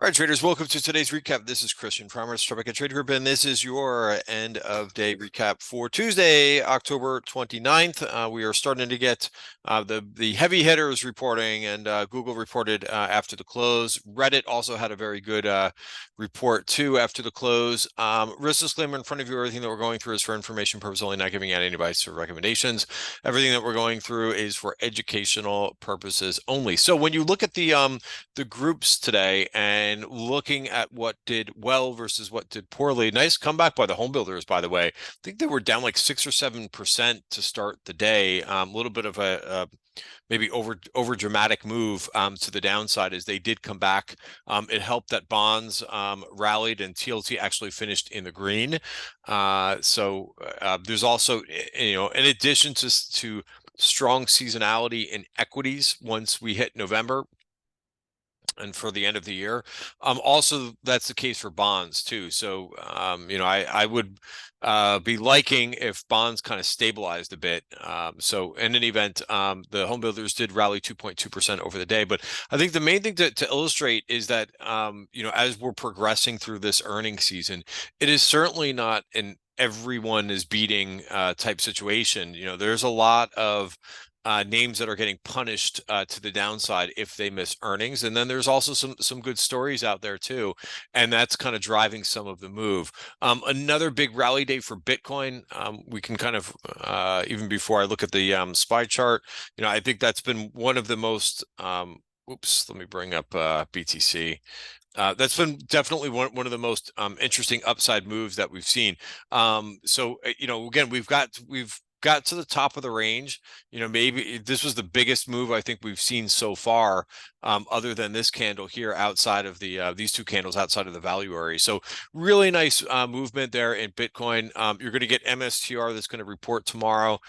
All right, traders, welcome to today's recap. This is Christian from our Market Trade Group, and this is your end of day recap for Tuesday, October 29th. We are starting to get the heavy hitters reporting, and Google reported after the close. Reddit also had a very good report too after the close. Risk disclaimer in front of you: everything that we're going through is for information purposes only, not giving out any advice or recommendations. Everything that we're going through is for educational purposes only. So when you look at the groups today and looking at what did well versus what did poorly. Nice comeback by the home builders, by the way. I think they were down like 6 or 7% to start the day. A little bit of a maybe over dramatic move to the downside as they did come back. It helped that bonds rallied and TLT actually finished in the green. So there's also, in addition to strong seasonality in equities once we hit November and for the end of the year. Also, that's the case for bonds too. So, I would be liking if bonds kind of stabilized a bit. So in any event, the home builders did rally 2.2% over the day. But I think the main thing to illustrate is that, as we're progressing through this earnings season, it is certainly not an everyone is beating type situation. There's a lot of names that are getting punished to the downside if they miss earnings. And then there's also some good stories out there too. And that's kind of driving some of the move. Another big rally day for Bitcoin. We can kind of, even before I look at the SPY chart, I think that's been one of the most, oops, let me bring up BTC. That's been definitely one of the most interesting upside moves that we've seen. So again, we've got to the top of the range. Maybe this was the biggest move I think we've seen so far, other than this candle here outside of these two candles outside of the value area. So really nice movement there in Bitcoin. You're going to get MSTR that's going to report tomorrow.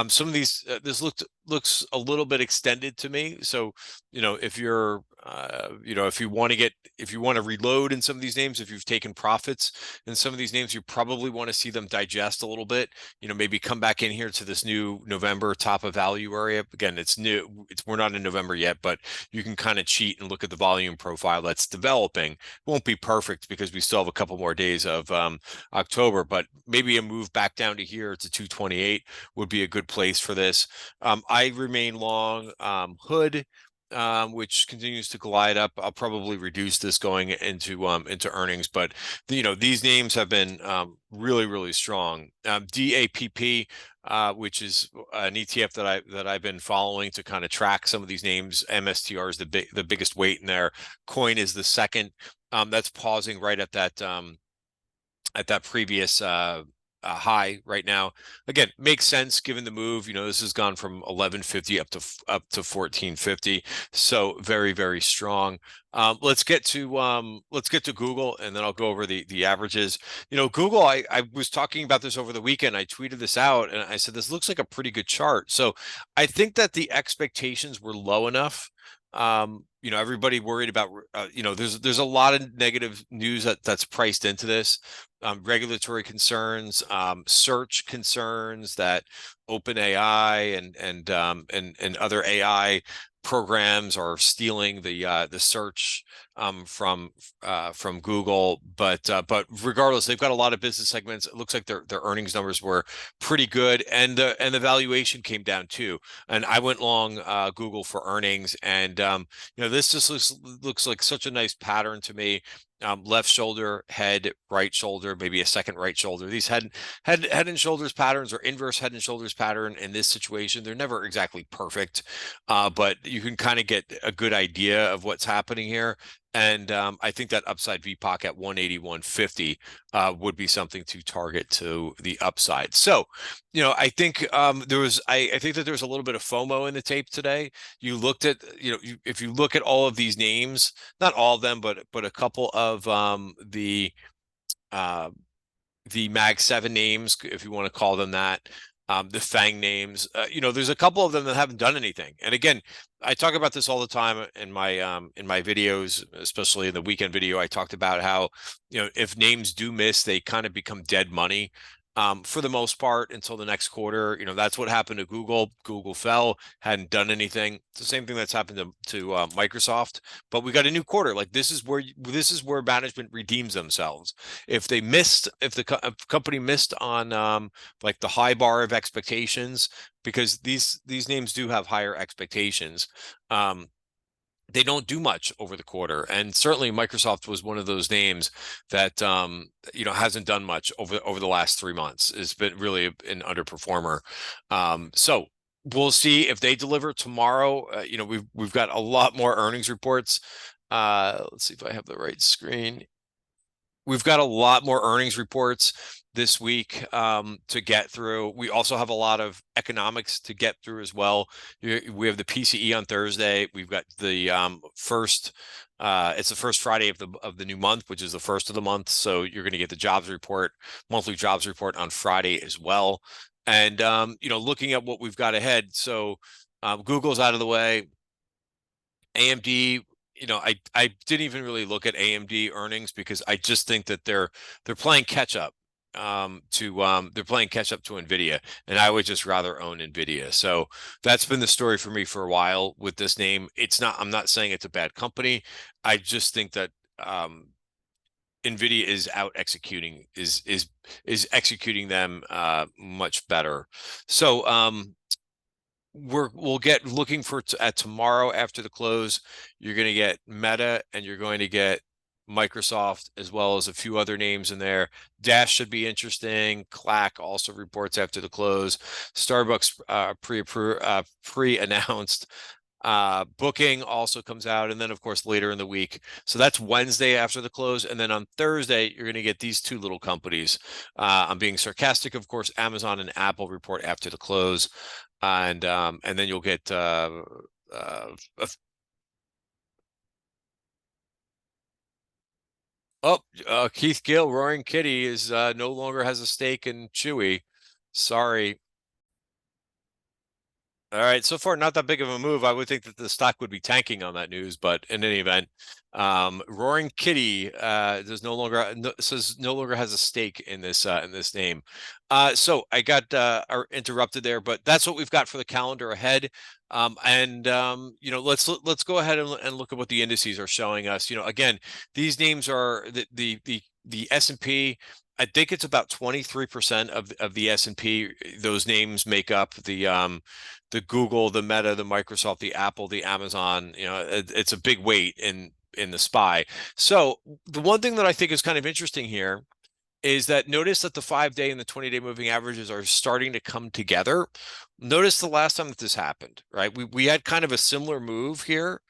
Some of these, this looks a little bit extended to me. So, if you're, if you want to reload in some of these names, if you've taken profits in some of these names, you probably want to see them digest a little bit, maybe come back in here to this new November top of value area. Again, it's new. We're not in November yet, but you can kind of cheat and look at the volume profile that's developing. It won't be perfect because we still have a couple more days of October, but maybe a move back down to here to 228 would be a good place for this. I remain long Hood, which continues to glide up. I'll probably reduce this going into earnings, but these names have been really, really strong. DAPP, which is an ETF that I've been following to kind of track some of these names. MSTR is the biggest weight in there. Coin is the second. That's pausing right at that previous high right now. Again, makes sense given the move. This has gone from 1150 up to 1450, so very, very strong. Let's get to Google, and then I'll go over the averages. Google, I was talking about this over the weekend. I tweeted this out and I said this looks like a pretty good chart. So I think that the expectations were low enough. Everybody worried about, there's a lot of negative news that's priced into this. Regulatory concerns, search concerns that OpenAI and other AI programs are stealing the search from Google, but regardless, they've got a lot of business segments. It looks like their earnings numbers were pretty good, and the valuation came down too. And I went long Google for earnings, and this just looks like such a nice pattern to me. Left shoulder, head, right shoulder, maybe a second right shoulder. These head and shoulders patterns or inverse head and shoulders pattern in this situation, they're never exactly perfect, but you can kind of get a good idea of what's happening here. And I think that upside VPOC at 180, 150 would be something to target to the upside. So, I think I think that there's a little bit of FOMO in the tape today. You looked at, if you look at all of these names, not all of them, but a couple of the Mag 7 names, if you want to call them that. The FANG names, there's a couple of them that haven't done anything. And again, I talk about this all the time in my videos, especially in the weekend video. I talked about how, if names do miss, they kind of become dead money. for the most part until the next quarter. That's what happened to Google. Google fell, hadn't done anything. It's the same thing that's happened to Microsoft. But we got a new quarter. Like this is where management redeems themselves. If the company missed on like the high bar of expectations, because these names do have higher expectations. They don't do much over the quarter, and certainly Microsoft was one of those names that hasn't done much over the last 3 months. It's been really an underperformer. So we'll see if they deliver tomorrow. We've got a lot more earnings reports. Let's see if I have the right screen. We've got a lot more earnings reports this week to get through. We also have a lot of economics to get through as well. We have the PCE on Thursday. We've got the first. It's the first Friday of the new month, which is the first of the month. So you're going to get the monthly jobs report on Friday as well. And looking at what we've got ahead. So Google's out of the way. AMD. I didn't even really look at AMD earnings because I just think that they're playing catch up they're playing catch up to Nvidia, and I would just rather own Nvidia. So that's been the story for me for a while with this name. I'm not saying it's a bad company. I just think that Nvidia is out executing is executing them much better. So we'll get looking for at tomorrow after the close. You're going to get Meta and you're going to get Microsoft, as well as a few other names in there. Dash should be interesting. Clack also reports after the close. Starbucks pre-announced. Booking also comes out, and then of course later in the week. So that's Wednesday after the close, and then on Thursday you're going to get these two little companies. I'm being sarcastic, of course. Amazon and Apple report after the close, and then you'll get Keith Gill, Roaring Kitty, is no longer has a stake in Chewy. Sorry. All right, so far not that big of a move. I would think that the stock would be tanking on that news, but in any event, Roaring Kitty no longer has a stake in this name. So I got interrupted there, but that's what we've got for the calendar ahead. Let's go ahead and look at what the indices are showing us. Again, these names are the S&P. I think it's about 23% of the S&P. Those names make up the Google, the Meta, the Microsoft, the Apple, the Amazon. It's a big weight in the SPY. So the one thing that I think is kind of interesting here is that notice that the 5-day and the 20-day moving averages are starting to come together. Notice the last time that this happened, right? We had kind of a similar move here.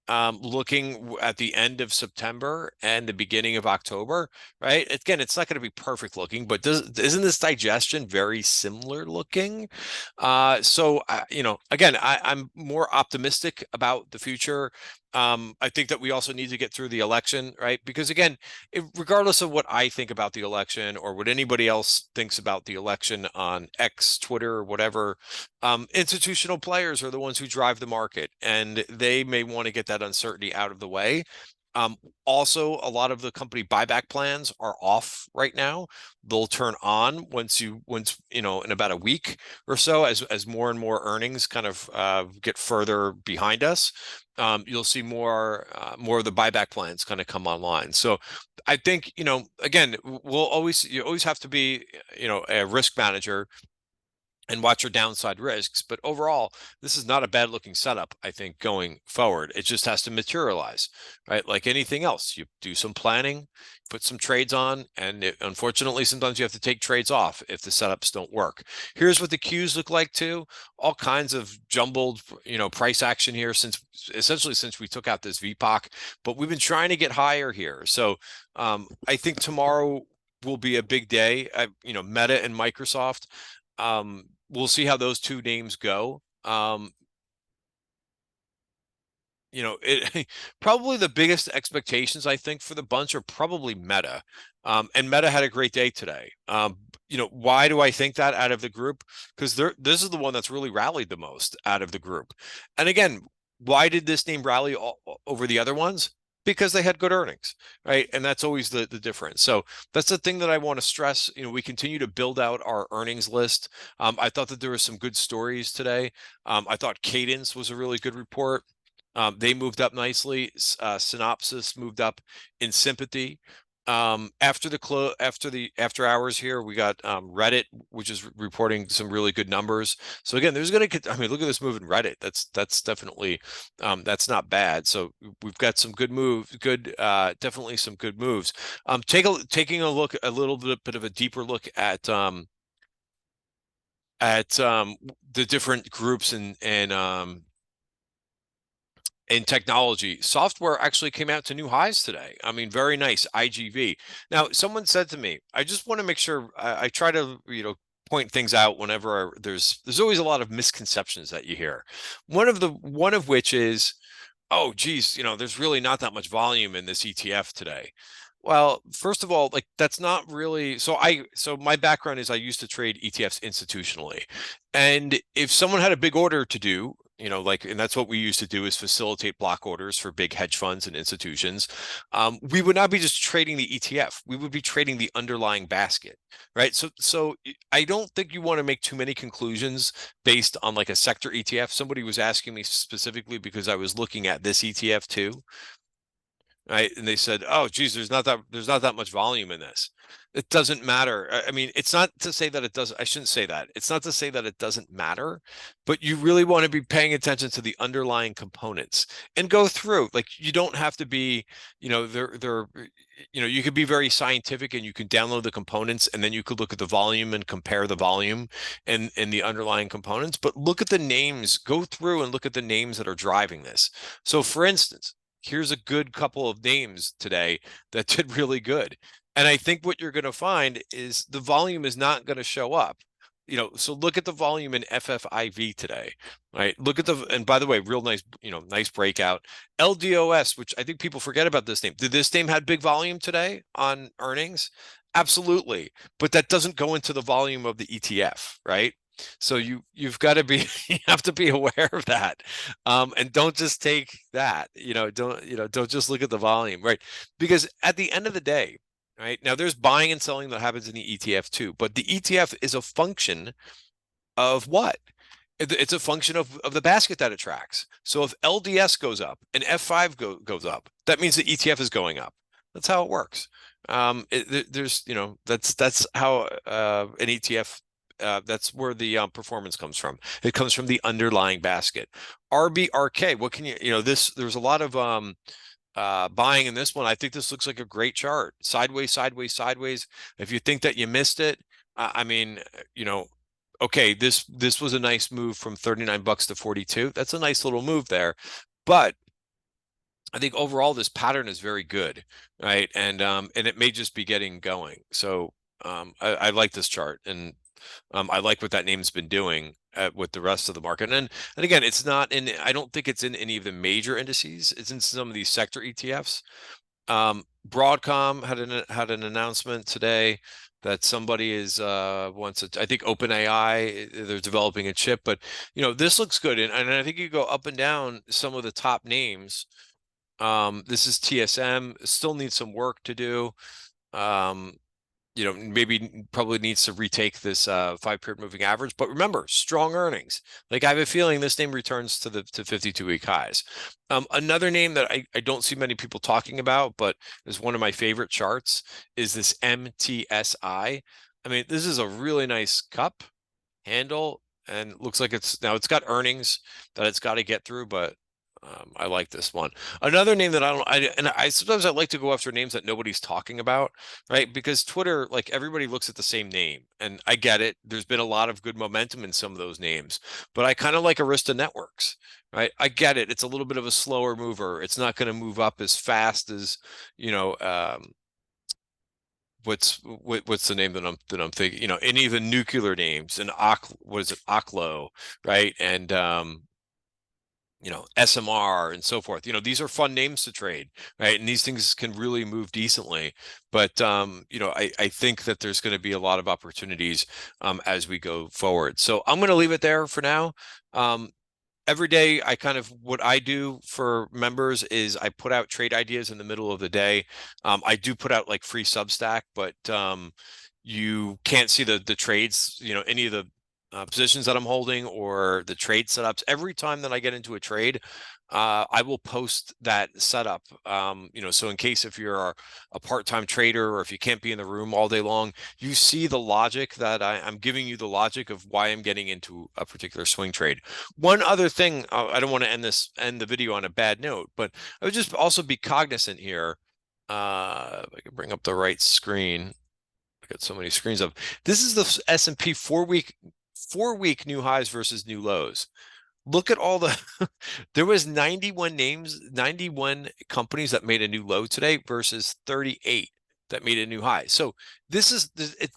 Looking at the end of September and the beginning of October, right? Again, it's not going to be perfect looking, but isn't this digestion very similar looking? Again, I'm more optimistic about the future. I think that we also need to get through the election, right? Because again, regardless of what I think about the election or what anybody else thinks about the election on X, Twitter, or whatever, institutional players are the ones who drive the market, and they may want to get that uncertainty out of the way. Also, a lot of the company buyback plans are off right now. They'll turn on once in about a week or so, as more and more earnings kind of get further behind us. You'll see more of the buyback plans kind of come online. So I think, again, you always have to be, a risk manager and watch your downside risks. But overall, this is not a bad looking setup, I think, going forward. It just has to materialize, right? Like anything else, you do some planning, put some trades on, and unfortunately, sometimes you have to take trades off if the setups don't work. Here's what the Qs look like too. All kinds of jumbled, price action here since we took out this VPOC, but we've been trying to get higher here. So I think tomorrow will be a big day. Meta and Microsoft. We'll see how those two names go. Probably the biggest expectations, I think, for the bunch are probably Meta. And Meta had a great day today. Why do I think that out of the group? Because this is the one that's really rallied the most out of the group. And again, why did this name rally over the other ones? because they had good earnings, right? And that's always the difference. So that's the thing that I want to stress. We continue to build out our earnings list. I thought that there were some good stories today. I thought Cadence was a really good report. They moved up nicely. Synopsis moved up in sympathy. After hours here, we got Reddit, which is reporting some really good numbers. So again, look at this move in Reddit. That's definitely that's not bad. So we've got some good moves, definitely some good moves. Taking a little bit of a deeper look at the different groups in technology. Software actually came out to new highs today. I mean, very nice. IGV. Now, someone said to me, I just want to make sure I try to, point things out whenever there's always a lot of misconceptions that you hear. One of which is, oh, geez, there's really not that much volume in this ETF today. Well, first of all, like that's not really so my background is I used to trade ETFs institutionally. And if someone had a big order to do, and that's what we used to do is facilitate block orders for big hedge funds and institutions. We would not be just trading the ETF. We would be trading the underlying basket, right? So I don't think you want to make too many conclusions based on like a sector ETF. Somebody was asking me specifically because I was looking at this ETF too. Right. And they said, oh, geez, there's not that much volume in this. It doesn't matter. I mean, it's not to say that it doesn't. I shouldn't say that. It's not to say that it doesn't matter, but you really want to be paying attention to the underlying components and go through. Like you don't have to be, you could be very scientific and you can download the components and then you could look at the volume and compare the volume and the underlying components. But look at the names. Go through and look at the names that are driving this. So, for instance, here's a good couple of names today that did really good. And I think what you're going to find is the volume is not going to show up. So look at the volume in FFIV today, right? And by the way, real nice, nice breakout. LDOS, which I think people forget about this name. Did this name have big volume today on earnings? Absolutely. But that doesn't go into the volume of the ETF, right? So you've got to be you have to be aware of that, and don't just take that. Don't just look at the volume, right? Because at the end of the day, right now there's buying and selling that happens in the ETF too, but the ETF is a function of what? It's a function of the basket that it tracks. So if LDS goes up and F5 goes up, that means the ETF is going up. That's how it works. That's how an ETF. That's where the performance comes from. It comes from the underlying basket. RBRK, what can there's a lot of buying in this one. I think this looks like a great chart. Sideways, sideways, sideways. If you think that you missed it, I mean, okay, this was a nice move from 39 bucks to 42. That's a nice little move there. But I think overall this pattern is very good, right? And it may just be getting going. So I like this chart, and I like what that name's been doing with the rest of the market. And again, it's not in. I don't think it's in any of the major indices. It's in some of these sector ETFs. Broadcom had an announcement today that somebody is wants to. I think OpenAI, they're developing a chip, but this looks good, and I think you go up and down some of the top names. This is TSM, still needs some work to do. Maybe probably needs to retake this 5-period moving average. But remember, strong earnings. Like I have a feeling this name returns to 52-week highs. Another name that I don't see many people talking about, but is one of my favorite charts, is this MTSI. I mean, this is a really nice cup handle, and looks like it's got earnings that it's got to get through, but I like this one. Another name that I sometimes I like to go after names that nobody's talking about, right? Because Twitter, like everybody looks at the same name, and I get it. There's been a lot of good momentum in some of those names, but I kind of like Arista Networks, right? I get it. It's a little bit of a slower mover. It's not going to move up as fast as, what's the name that I'm thinking, any of the nuclear names, and what is it, Oklo, right? And SMR and so forth. These are fun names to trade, right? And these things can really move decently. But I think that there's going to be a lot of opportunities as we go forward. So I'm going to leave it there for now. every day I kind of, what I do for members is I put out trade ideas in the middle of the day. I do put out like free Substack, but you can't see the trades, any of the positions that I'm holding or the trade setups. Every time that I get into a trade, I will post that setup. So in case if you're a part-time trader or if you can't be in the room all day long, you see the logic that I'm giving you the logic of why I'm getting into a particular swing trade. One other thing, I don't want to end the video on a bad note, but I would just also be cognizant here. If I can bring up the right screen. I got so many screens up. This is the S&P 4-week new highs versus new lows. Look at all the there was 91 names, 91 companies that made a new low today versus 38 that made a new high. So this is it,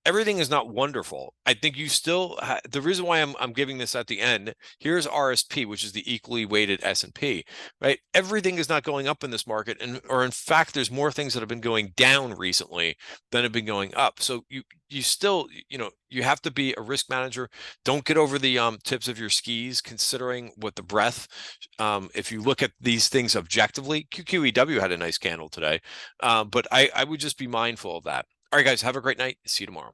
everything is not wonderful. I think you still the reason why I'm giving this at the end, here's RSP, which is the equally weighted S&P, right? Everything is not going up in this market, or in fact, there's more things that have been going down recently than have been going up. So you still, you have to be a risk manager. Don't get over the tips of your skis, considering what the breadth. If you look at these things objectively, QQEW had a nice candle today, but I would just be mindful of that. All right, guys, have a great night. See you tomorrow.